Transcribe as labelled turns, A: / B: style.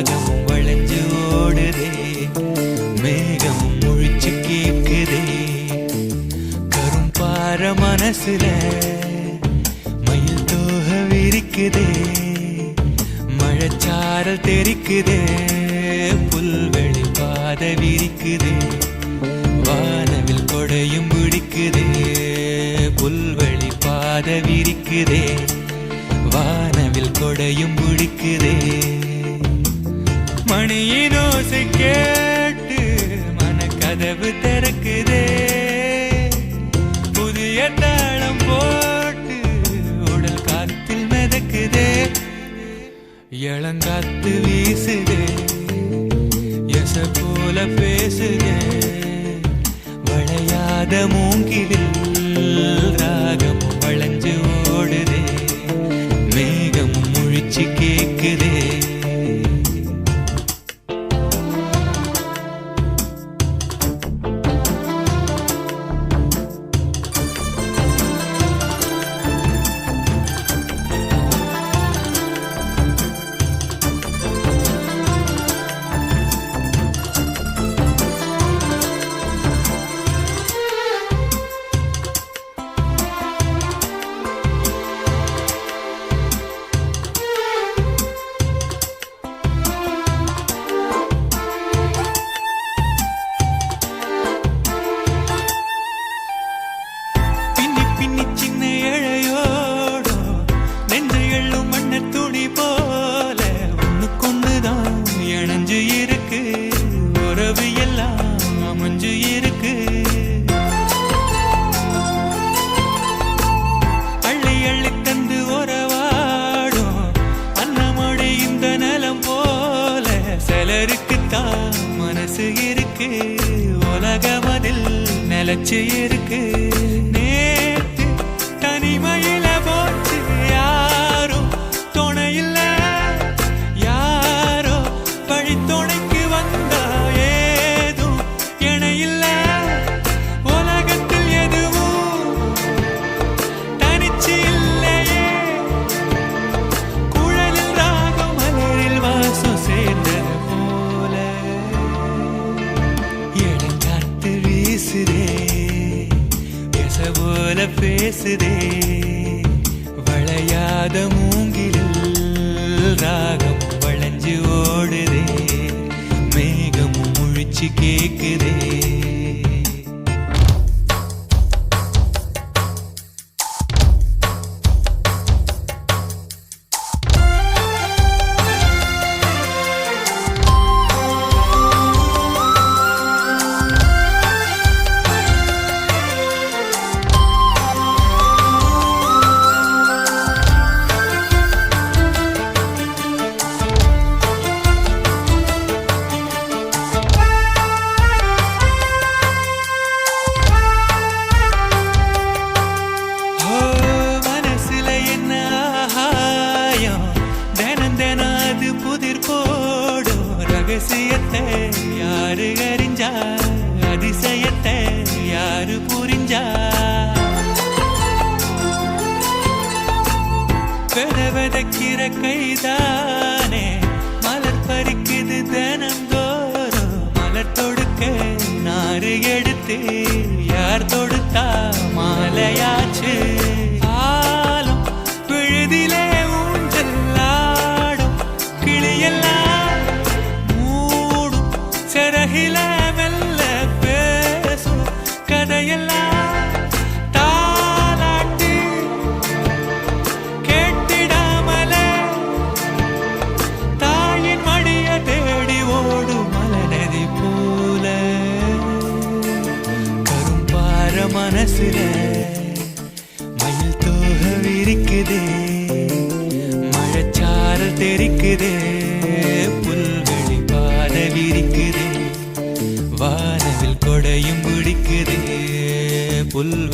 A: ராகமும் வளைஞ்சு ஓடுதே, மேகமும் முழிச்சு கேக்குதே. கரும்பார மனசுல மயில் தோக விரிக்குதே, மழைச்சாரல் தெரிக்குதே, புல்வெளி பாத விரிக்குதே, வானவில் கொடையும் பிடிக்குதே, புல்வெளி பாத விரிக்குதே, வானவில் கொடையும் பிடிக்குதே. மணியின் ஓசை கேட்டு மனக்கதவு திறக்குதே, புதிய தாளம் போட்டு உடல் காத்தில் மிதக்குதே. இளங்காத்து வீசுதே, எச போல பேசுதே, வளையாத மூங்கிலில் ராகமும் வளைஞ்சு ஓடுதே, மேகமும் முழிச்சு கேக்குதே. மனசு இருக்கு, உலகமதில் நிலச்சு இருக்கு. நேத்து தனிமையில போச்சு யாரும் துணையில்ல, யாரோ வழி துணைக்கு வந்தா ஏதும் இணையில்ல. உலகத்தில் எதுவும் தனிச்சு இல்லையே, குழலில் ராகம் மலரில் வாசம் சேர்ந்தது போல பேசுதே, வளையாத மூங்கிலில் ராகம் வளைஞ்சு ஓடுதே, மேகமும் முழிச்சு கேக்குதே. ரகசியத்தை யாரு அறிஞ்சா, அதிசயத்தை யாரு புரிஞ்சா, விதக்கிற கைதானே மலர் பறிக்குது தினந்தோறும். மலர் தொடுக்க நாறு எடுத்து யார் தொடுத்தா மாலையாச்சு. ஆலம் விழுதிலே ஊஞ்சல் ஆடும் கிளியெல்லாம் சிறகில மெல்ல பேசும் கதையெல்லாம் தாலாட்டி கேட்டிடாமலே தாயின் மடிய தேடி ஓடும் மலநதி போல. கரும்பார மனசுல மயில் தோக விரிக்குதே, மழைச்சாரல் தெரிக்குதே, புல்வெளி பாத விரிக்குதே, வானவில் கொடையும் பிடிக்குதே, புல்